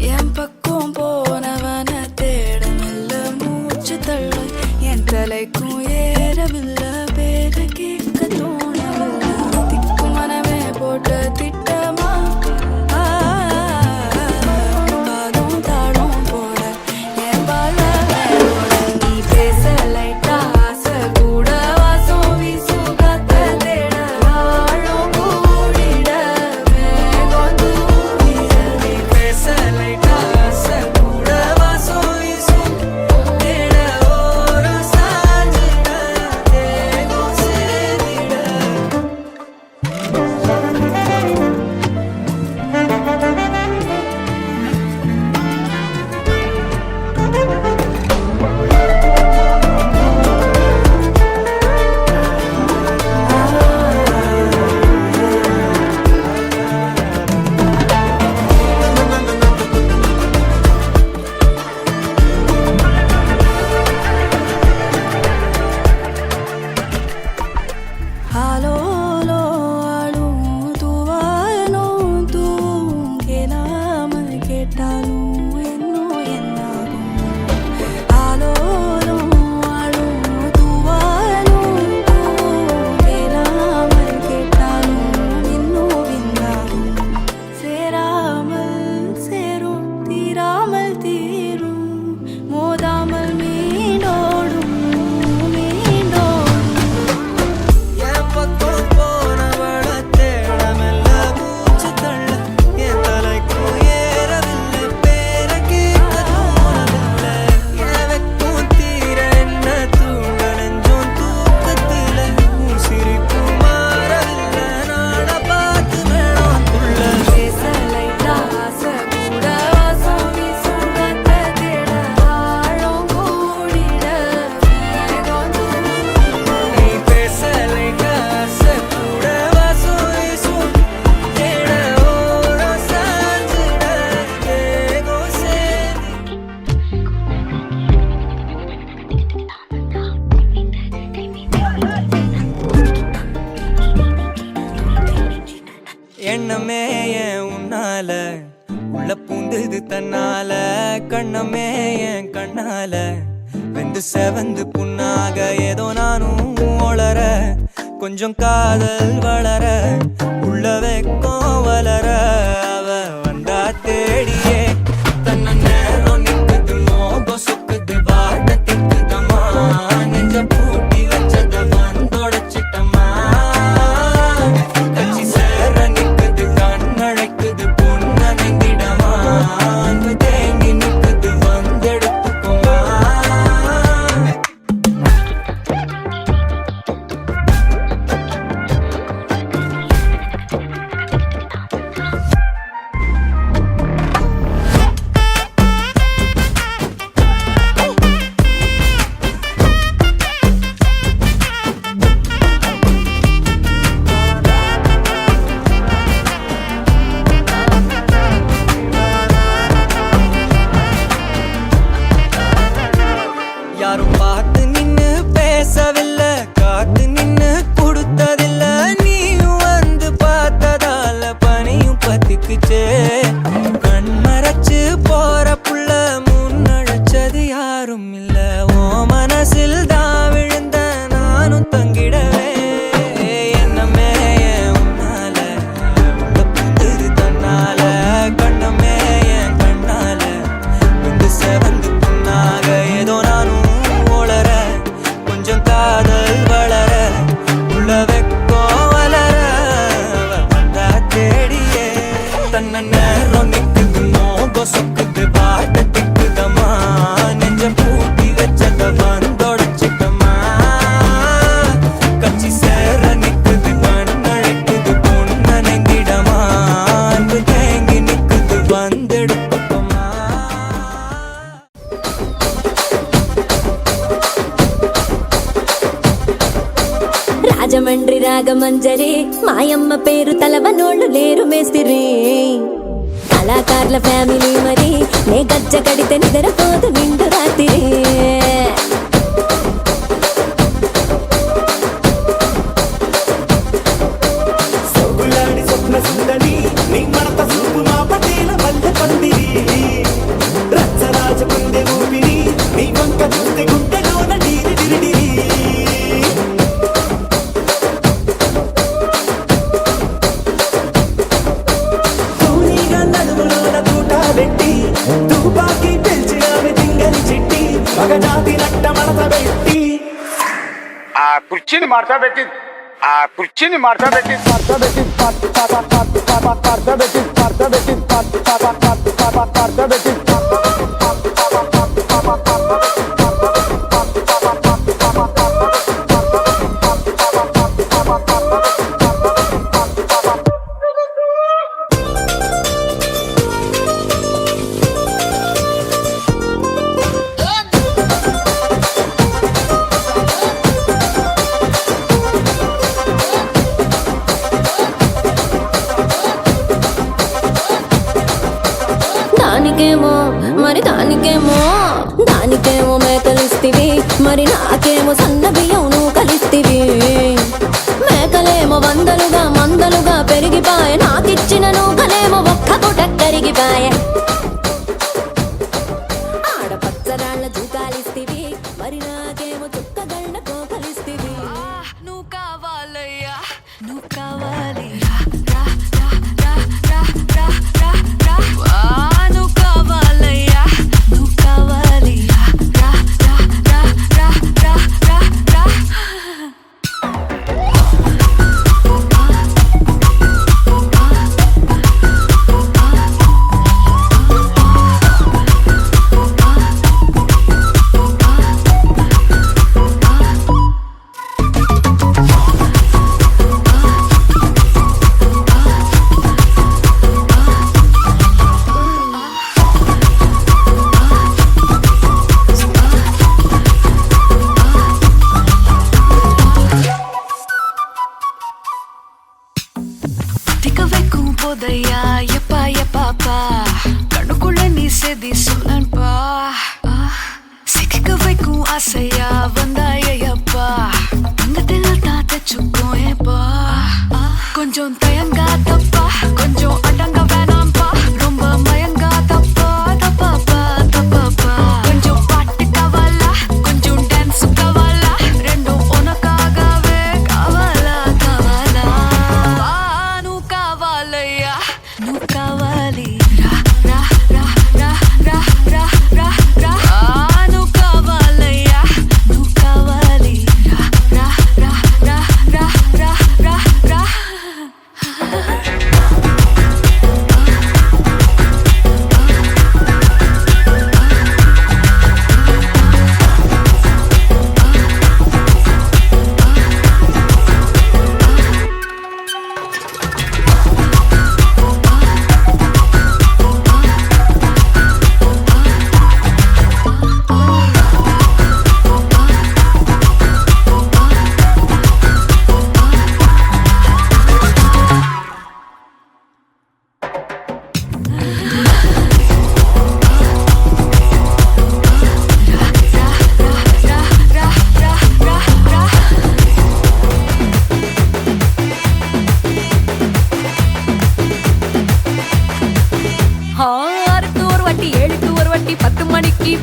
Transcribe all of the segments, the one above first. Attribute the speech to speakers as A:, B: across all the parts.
A: என் பக்கம் போனவன தேட மெல்ல மூச்சு தள்ள என் தலைக்கும் ஏறவில்லை பேர கேட்க தோணவில்லை திக்கு மனமே போட்ட திட்டமா பாலும் தாளும் போட என் பால நீ பேச லைட்டா ஆசை கூட வாசம் வீசும் காத்த தேட ஆழம் கூடிட மேகம் தூவிட நீ பேச லைட்டா ஆசை கூட வாசம் வீசும் தேட ஓரம் சாஞ்சிட தேகம் சேரிட ஆலோலோ ஆளும் தூவாலும் தூவும் கேளாமல் கேட்டாலும் இன்னும் என்னாகும் ஆலோலோ ஆளும் தூவாலும் தூவும் கேளாமல் கேட்டாலும் இன்னும் என்னாகும் சேராமல் சேரும் தீராமல் தீரும் மோதாமல் மீண்டோடும் மீண்டோடும் என் பக்கம் போனவள தேட மெல்ல மூச்சு தள்ள என் தலைக்கும் ஏறவில்லை பேர கேட்க தோணவில்லை என் வெக்கம் தீர என்ன தூங்க நெஞ்சம் தூக்கத்தில உன் சிரிப்பு மாறவில்லை நாட பார்த்து வேணும் புள்ள பேச லைட்டா ஆசை கூட வாசம் வீசும் காத்த தேட ஆழம் கூடிட மேகம் தூவிட நீ பேச லைட்டா ஆசை கூட வாசம் வீசும் தேட ஓரம் சாஞ்சிட தேகம் சேரி எண்ணமே என் உன்னால உள்ள பூந்தது தன்னால கண்ணமே என் கண்ணால வெந்து செவந்து புண்ணாக ஏதோ நானும் ஒளர கொஞ்சம் காதல் வளர உள்ள வெக்கம் வளர அவ வந்தா தேடியே தன்ன நேரம் நிக்குது மோகம் சுக்குது வாட்ட திக்குதம்மா நெஞ்ச பூட்டி வச்சத வந்தொடச்சிட்டம்மா கட்சி சேர நிக்குது கண்ணழைக்குது பொண்ண நெங்கிடமா அன்பு தேங்கி நிக்குது வந்தெடுத்துக்குமா யாரும் பார்த்து நின்னு பேசவில்லை காத்து நின்னு கொடுத்ததில்ல நீயும் வந்து பார்த்ததால பனியும் பத்திக்குச்சே கண் மறைச்சு போற புள்ள முன்னழைச்சது யாரும் இல்ல ஓ மனசில் தான் விழுந்த நானும் தங்கிடவே என்னமே என் உன்னால உள்ள புந்தது தன்னால கண்ணமே என் கண்ணால வந்து செவந்து புண்ணாக ஏதோ நானும் ஒளர கொஞ்சம் காதல் வளர உள்ள வெக்கம் வளர அவ வந்தா தேடியே தன்ன நேரம் நிக்குது மோகம் சொக்குது பாட்ட திக்குதம்மா நெஞ்ச பூட்டி வச்சத வந்தொடச்சிட்டம்மா கட்சி சேர நிக்குது கண்ணழைக்குது பொண்ண நெங்கிடமா அன்பு தேங்கி நிக்குது வந்தெடுப்பமா
B: రాజమండ్రి రాగమంజరి మాయమ్మ పేరు తలవనోళ్ళు లేరు మేస్తిరి కళాకారుల ఫ్యామిలీ మరి నే గజ్జ కడితే నిద్రపోదు నిండు రాత్రి
C: సొగులాడి స్వప్న సుందరి నీ మడత సూపు మా పటేల వల్ల పందిరి ಕುರ್ಚಿನಿ ಮಾಡ್ಸಬೇಕಿತ್ತು ಕುರ್ಚಿನಿ
B: దానికేమో మేకలిస్తివి మరి నాకేమో సన్న బియ్యం నువ్వు కలిస్తివి మేకలేమో మందలుగా పెరిగిపాయ నాకిచ్చిన నూకలేమో ఒక్క పూట కరిగిపాయ ఆడపచ్చరాళ్ళ జూకాలిస్తివి మరి నాకేమో చుక్కగళ్ళ కోకలిస్తివి
D: నువ్వు కావాలయ్యా నువ్వు కావాలి போதையா எப்பா எப்பாப்பா கண்ணுக்குள்ள நீ செதி சொல்லன்பா சிக்க வைக்கும் ஆசையா வந்தாயப்பா தங்கத்தில் தான் தச்சுக்கோ ஏப்பா கொஞ்சம் தயங்காதப்பா கொஞ்சம் அடங்க வேணாம்பா ரொம்ப மயங்காதப்பா தப்பாப்பா கொஞ்சம் பாட்டு கவலா கொஞ்சம் டான்ஸ் கவலா ரெண்டும் உனக்காகவே கவலா నువ్వు కావాలి రా రా రా రా రా రా రా నువ్వు కావాలయ్యా నువ్వు కావాలి రా రా రా రా రా రా రా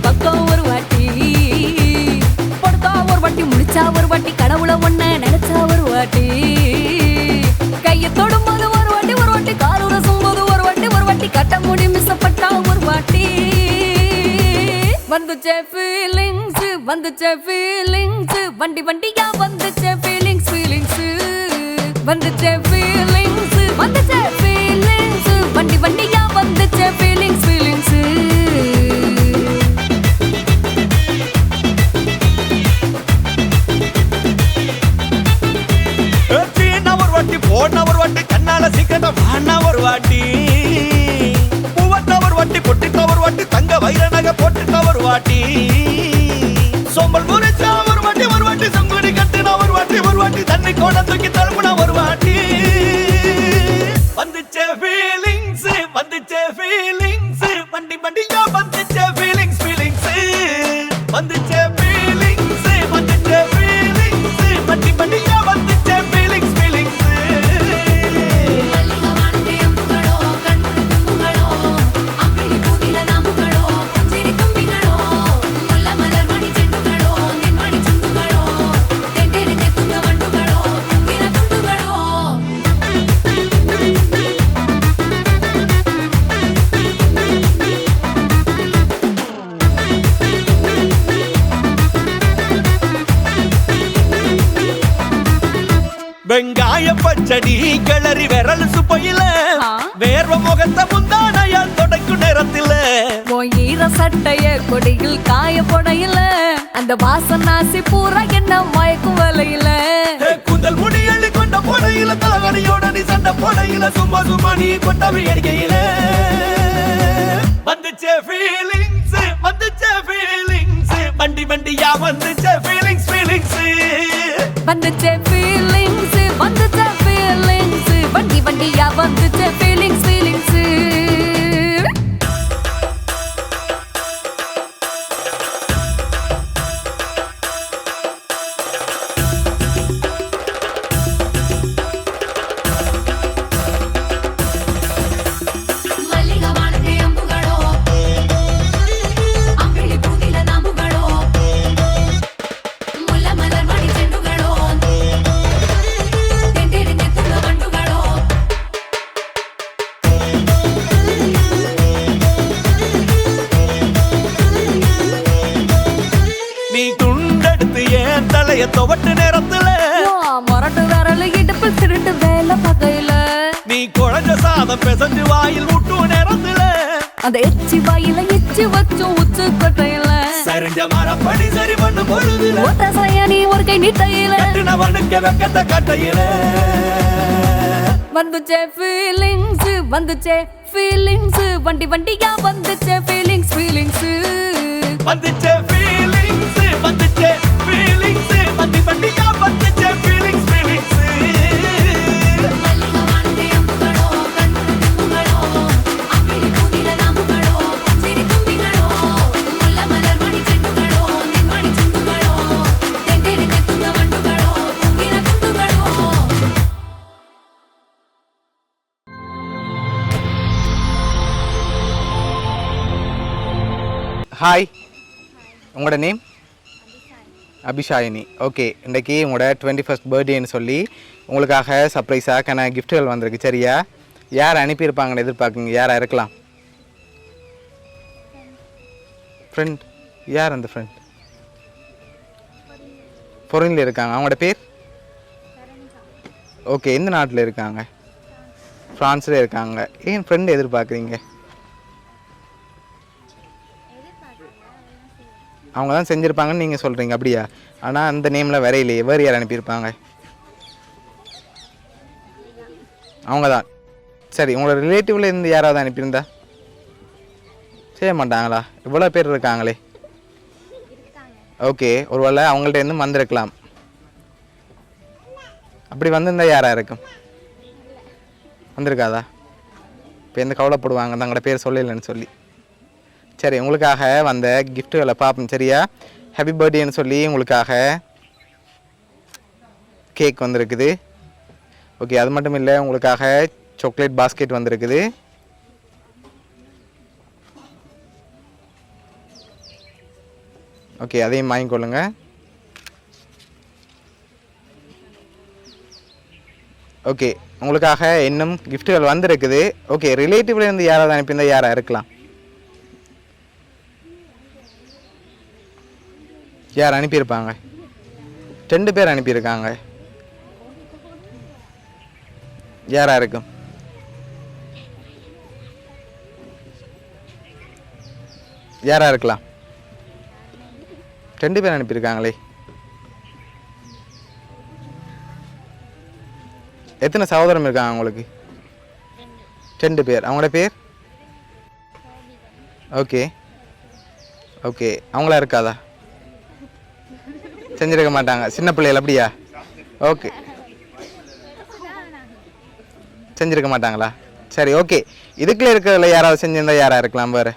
D: பக்கம் ஒரு வாட்டி படுத்தா ஒரு வாட்டி முடிச்சா ஒரு வாட்டி கடவுளை ஒன்ன நினைச்சா ஒரு வாட்டி கையை தொடும்போது ஒரு வாட்டி கால் உரசும் போது ஒரு வாட்டி கட்ட முடி மிசப்பட்டா ஒரு வாட்டி வந்துச்சே ஃபீலிங்ஸ் வண்டி வண்டியா வந்துச்சே ஃபீலிங்ஸ் வந்துச்சே ஃபீலிங்ஸ் வண்டி வண்டியா வந்துச்சே ஃபீலிங்ஸ்
E: போன ஒரு வாட்டி கண்ணால சீக்கிரத்தை வாண்ணா ஒரு வாட்டி பூவத்த ஒரு வாட்டி பொட்டித்த ஒரு வாட்டி தங்க வைர நகை போட்டுட்ட ஒரு வாட்டி சோம்பல் முறைச்சா ஒரு வாட்டி சங்குடி கட்டுனா ஒரு வாட்டி தண்ணி கோட தூக்கி தழுப்புனா ஒரு வாட்டி வந்துச்சே ஃபீலிங்ஸ் வண்டி வண்டியா வந்துச்சே ஃபீலிங்ஸ் வந்துச்சே ஃபீலிங்ஸ் வண்டி வண்டியா வந்துச்சே ஃபீலிங்ஸ் வெங்காய பச்சடி கிளறி விரல் சுப்பையில வேர்வ முகத்தை முந்தானையால் தொடக்கும் நேரத்தில்
D: ஈர சட்டைய கொடியில் காய போடையில அந்த வாசனாசி பூரா என்ன மயக்கும் வலையில
E: கூந்தல் முடியள்ளி கொண்ட போடையில தலகடியோட நீ சண்டை போடையில சும்மா சும்மா நீ கொண்டவை அடிக்கையில வந்துச்சே ஃபீலிங்ஸ் வந்துச்சே ஃபீலிங்ஸ் வண்டி வண்டியா வந்துச்சே ஃபீலிங்ஸ் ஃபீலிங்ஸ்
D: வந்துச்சே ஃபீலிங்ஸ் வந்துச்சே ஃபீலிங்ஸ் வண்டி வண்டியா வந்துச்சே ஃபீலிங்ஸ் ஃபீலிங்ஸ்
E: துவட்டு நேரத்துல
D: மொரட்டு விரல் இடுப்பில் திருட்டு வேலை பகையில
E: நீ குழஞ்ச சாதம் பிசைஞ்சு வாயில் விட்டு நேரத்துல
D: அந்த எச்சி வாயில எச்சி வச்சு உச்சு கொட்டையில
E: சரிஞ்ச மரப்படி சரி பண்ணு பொழுதுல
D: ஓட்ட சாய நீ ஒரு கை நீட்டையில
E: கட்டினவனுக்கு வெக்கத்தை கட்டையில
D: வந்துச்சே ஃபீலிங்ஸ் வந்துச்சே ஃபீலிங்ஸ் வண்டி வண்டியா வந்துச்சே ஃபீலிங்ஸ் ஃபீலிங்ஸ்
E: வந்துச்சே ஃபீலிங்ஸ் வந்துச்சே ஃபீலிங்ஸ் வண்டி வண்டியா வந்துச்சே ஃபீலிங்ஸ் ஃபீலிங்ஸ்
F: ஹாய், உங்களோட நேம்? அபிஷாயினி. ஓகே, இன்றைக்கி உங்களோட 21st பர்த்டேன்னு சொல்லி உங்களுக்காக சர்ப்ரைஸாக கிஃப்ட்டுகள் வந்திருக்கு. சரியா? யார் அனுப்பியிருப்பாங்கன்னு எதிர்பார்க்குங்க? யாராக இருக்கலாம்? ஃப்ரெண்ட்? யார் அந்த ஃப்ரெண்ட்? ஃபாரினில் இருக்காங்க. அவங்களோட பேர்? ஓகே, எந்த நாட்டில் இருக்காங்க? ஃப்ரான்ஸில் இருக்காங்க. ஏன் ஃப்ரெண்ட் எதிர்பார்க்குறீங்க? அவங்க தான் செஞ்சுருப்பாங்கன்னு நீங்கள் சொல்கிறீங்க. அப்படியா? ஆனால் அந்த நேமில் வேற இல்லையே. வேறு யார் அனுப்பியிருப்பாங்க? அவங்க தான். சரி, உங்களோட ரிலேட்டிவில் இருந்து யாராவது அனுப்பியிருந்தா? செய்ய மாட்டாங்களா? இவ்வளோ பேர் இருக்காங்களே. ஓகே, ஒரு வேளை அவங்கள்ட்ட இருந்து வந்திருக்கலாம். அப்படி வந்திருந்தா யாராக இருக்கும்? வந்திருக்காதா? இப்போ எந்த கவலைப்படுவாங்க தங்களோட பேர் சொல்லலைன்னு சொல்லி. சரி, உங்களுக்காக வந்த கிஃப்ட்டுகளை பார்ப்போம். சரியா? ஹாப்பி பர்த்டேன்னு சொல்லி உங்களுக்காக கேக் வந்திருக்குது. ஓகே, அது மட்டும் இல்லை, உங்களுக்காக சாக்லேட் பாஸ்கெட் வந்திருக்குது. ஓகே, அதையும் வாங்கிக்கொள்ளுங்க. ஓகே, உங்களுக்காக இன்னும் கிஃப்ட்டுகள் வந்திருக்குது. ஓகே, ரிலேட்டிவ்ல இருந்து யாராவது அனுப்பியிருந்தால் யாராக இருக்கலாம்? யார் அனுப்பியிருப்பாங்க? 2 பேர் அனுப்பியிருக்காங்க. யாராக இருக்கும்? யாராக இருக்கலாம்? 2 பேர் அனுப்பியிருக்காங்களே. எத்தனை சகோதரம் இருக்காங்க உங்களுக்கு? 2 பேர். அவங்களோட பேர்? ஓகே ஓகே, அவங்களா இருக்காதா? செஞ்சிருக்க மாட்டாங்க. சின்ன பிள்ளைகள். அப்படியா? ஓகே, செஞ்சிருக்க மாட்டாங்களா? சரி, ஓகே. இதுக்குள்ள இருக்கிறதுல யாராவது செஞ்சிருந்தா யாராக இருக்கலாம்? வேறு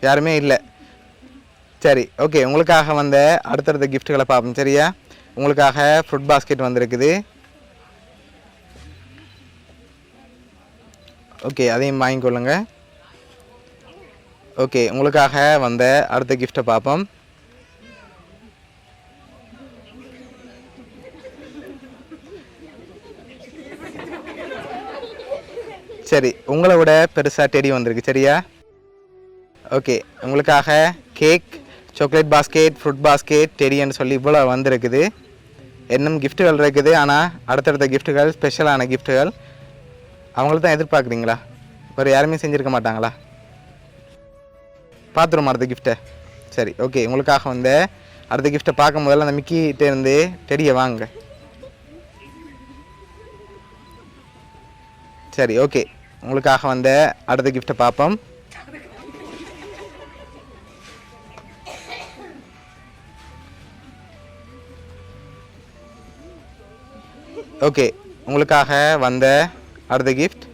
F: யாருமே இல்லை. சரி, ஓகே. உங்களுக்காக வந்த அடுத்தடுத்த கிஃப்ட்டுகளை பார்ப்போம். சரியா? உங்களுக்காக ஃப்ரூட் பாஸ்கெட் வந்திருக்குது. ஓகே, அதையும் வாங்கிக்கொள்ளுங்க. ஓகே, உங்களுக்காக வந்த அடுத்த கிஃப்ட்டை பார்ப்போம். சரி, உங்களை விட பெருசாக டெடி வந்திருக்கு. சரியா? ஓகே, உங்களுக்காக cake, chocolate basket, fruit basket, டெடின்னு சொல்லி இவ்வளோ வந்திருக்குது. இன்னும் கிஃப்ட்டுகள் இருக்குது, ஆனால் அடுத்தடுத்த கிஃப்ட்டுகள் ஸ்பெஷலான கிஃப்ட்டுகள் அவங்கள தான் எதிர்பார்க்குறீங்களா? வேறு யாருமே செஞ்சுருக்க மாட்டாங்களா? பார்த்துருமா அடுத்த கிஃப்ட்டை? சரி, ஓகே. உங்களுக்காக வந்து அடுத்த கிஃப்ட்டை பார்க்கும் முதல்ல அந்த மிக்கிட்டேருந்து டெடியை வாங்க. சரி, ஓகே. உங்களுக்காக வந்து அடுத்த கிஃப்ட்டை பார்ப்போம். ஓகே, உங்களுக்காக வந்த அடுத்த கிஃப்ட்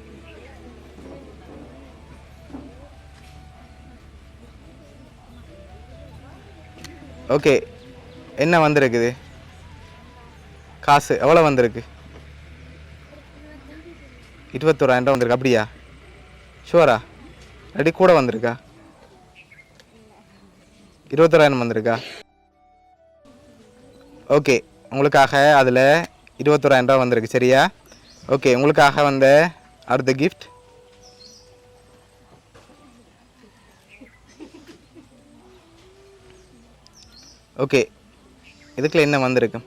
F: ஓகே. என்ன வந்திருக்குது? காசு எவ்வளோ வந்திருக்கு? 21,000 வந்திருக்கு. அப்படியா? ஷுவரா? ரெடி கூட வந்திருக்கா? 21,000 வந்திருக்கா? ஓகே, உங்களுக்காக அதில் 21,000 வந்திருக்கு. சரியா? ஓகே, உங்களுக்காக வந்த அடுத்த கிஃப்ட் ஓகே. இதுக்குள்ள என்ன வந்திருக்கு?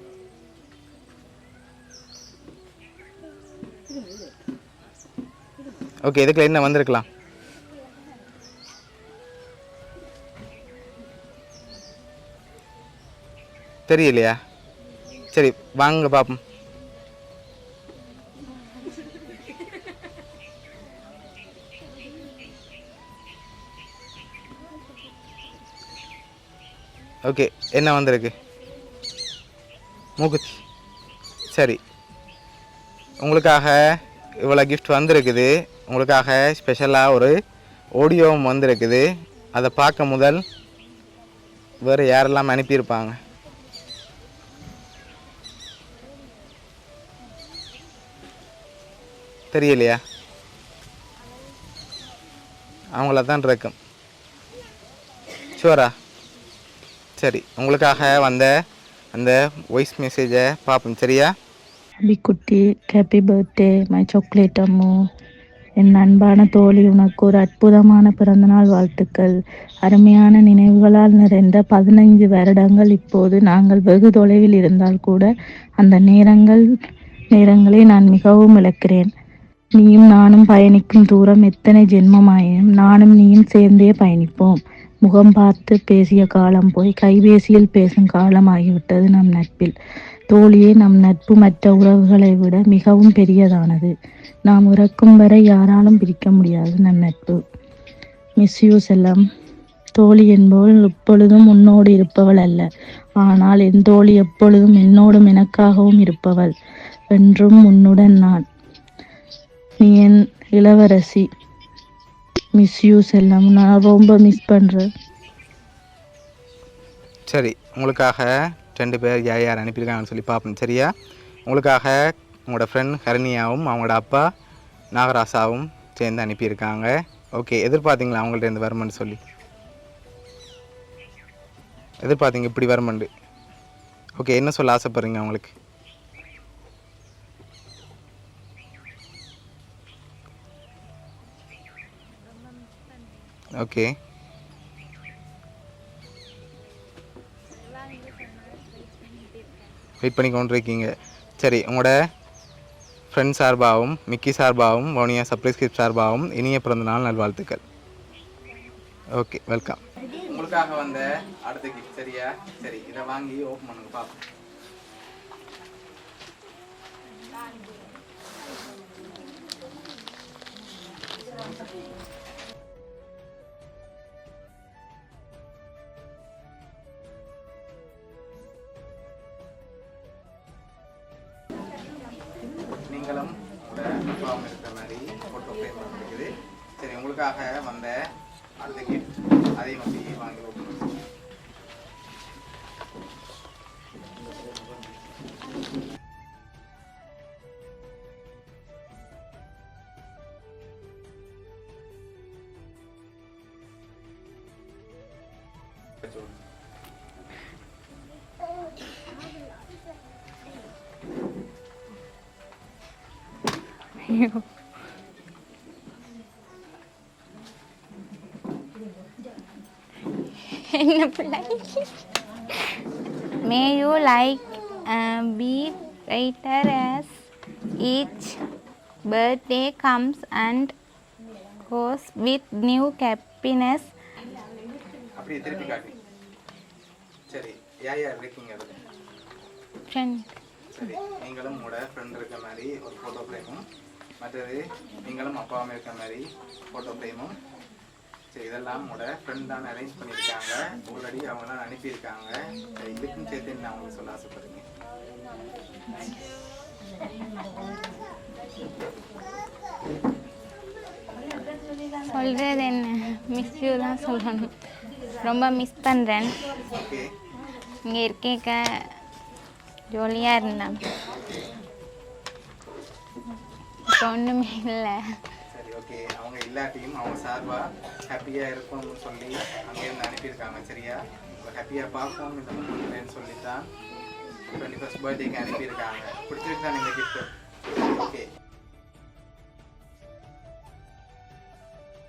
F: ஓகே, இதுக்குள்ள என்ன வந்திருக்கலாம்? தெரியலையா? சரி, வாங்க பாப்போம். ஓகே, என்ன வந்திருக்கு? மூக்குத்தி. சரி, உங்களுக்காக இவ்வளோ கிஃப்ட் வந்திருக்குது. உங்களுக்காக ஸ்பெஷலாக ஒரு ஆடியோவும் வந்திருக்குது. அதை பார்க்க முதல் வேறு யாரெல்லாம் அனுப்பியிருப்பாங்க? தெரியலையா? அவங்கள தான் இருக்கும். ஷுவரா? சரி, உங்களுக்காக வந்த அந்த வாய்ஸ் மெசேஜை பார்ப்போம். சரியா?
G: அபிக்குட்டி, happy birthday my chocolate Ammu. என் அன்பான தோழி, உனக்கு ஒரு அற்புதமான பிறந்தநாள் வாழ்த்துக்கள். அருமையான நினைவுகளால் நிறைந்த 15 வருடங்கள். இப்போது நாங்கள் வெகு தொலைவில் இருந்தால் கூட அந்த நேரங்களை நான் மிகவும் இழக்கிறேன். நீயும் நானும் பயணிக்கும் தூரம் எத்தனை ஜென்மமாயினும் நானும் நீயும் சேர்ந்தே பயணிப்போம். முகம் பார்த்து பேசிய காலம் போய் கைபேசியில் பேசும் காலம் ஆகிவிட்டது நம் நட்பில். தோழியே, நம் நட்பு மற்ற உறவுகளை விட மிகவும் பெரியதானது. நாம் இறக்கும் வரை யாராலும் பிரிக்க முடியாது நம் நட்பு. மிஸ் யூ செல்லம். தோழி என்பவள் எப்பொழுதும் உன்னோடு இருப்பவள் அல்ல, ஆனால் என் தோழி எப்பொழுதும் என்னோடும் எனக்காகவும் இருப்பவள். என்றும் உன்னுடன் நான். நீ என் இளவரசி. மிஸ் யூ செல்லம். நான் ரொம்ப மிஸ் பண்ணுறேன்.
F: சரி, உங்களுக்காக 2 பேர் யார் யார் அனுப்பியிருக்காங்கன்னு சொல்லி பார்ப்போம். சரியா? உங்களுக்காக உங்களோட ஃப்ரெண்ட் ஹரணியாவும் அவங்களோட அப்பா நாகராசாவும் சேர்ந்து அனுப்பியிருக்காங்க. ஓகே, எதிர்பார்த்தீங்களா அவங்கள்ட்ட இருந்து வருமென்னு சொல்லி? எதிர்பார்த்தீங்க இப்படி வருமெண்டு? ஓகே, என்ன சொல்ல ஆசைப்படுறீங்க அவங்களுக்கு? ஓகே, வெயிட் பண்ணி கொண்டு இருக்கீங்க. சரி, உங்களோட ஃப்ரெண்ட் சார்பாகவும் மிக்கி சார்பாகவும் வவுனியா சர்ப்ரைஸ் கிஃப்ட் சார்பாகவும் இனிய பிறந்தநாள் நல்வாழ்த்துக்கள். Okay, welcome. உங்களுக்காக வந்த அடுத்த கிஃப்ட். சரியா? சரி, இதை வாங்கி ஓப்பன் பண்ணுங்க பார்ப்போம். நீங்களும் அப்பாவும் இருக்கிற மாதிரி ஃபோட்டோ ஃப்ரேம் இருக்குது. சரி, உங்களுக்காக வந்த அடுத்த கிஃப்ட் அதையும் வந்து வாங்கி ஓப்பன் பண்ணுங்க.
H: May you like we writer as each birthday comes and goes with new happiness.
F: அப்படியே திருப்பி காட்டி. சரி யார் யார் இருக்கீங்க அதுல?
H: Friend.
F: சரி நீங்களும் உங்களோட ஃப்ரெண்ட் இருக்க மாதிரி ஒரு ஃபோட்டோ ஃப்ரேமும், மற்றது நீங்களும் அப்பாவும் இருக்க மாதிரி ஃபோட்டோ ஃப்ரேமும். சரி இதெல்லாம் உங்களோட ஃப்ரெண்ட் தான் அரேஞ்ச் பண்ணியிருக்காங்க, ஆல்ரெடி அவங்களாம் அனுப்பியிருக்காங்க. சரி இதுக்கும் சேர்த்து நான் உங்களுக்கு சொல்ல ஆசைப்படுறீங்க.
H: சொல்கிறது என்ன, மிஸ் யூ தான் சொல்லணும். ரொம்ப மிஸ் பண்ணுறேன்.
F: ஓகே
H: இங்கே இருக்க ஜாலியாக இருந்தேன். இப்போ ஒன்றுமே இல்லை.
F: சரி ஓகே அவங்க எல்லாத்தையும் அவங்க சார்பாக ஹாப்பியாக இருக்கும்னு சொல்லி அங்கேருந்து அனுப்பியிருக்காங்க. சரியா ஹாப்பியாக பார்ப்போம் இந்த மூமெண்ட்லன்னு சொல்லி தான் 21st பர்த்டேக்கு அனுப்பியிருக்காங்க. பிடிச்சிருக்கு தான் நீங்கள் கிஃப்ட்டு. ஓகே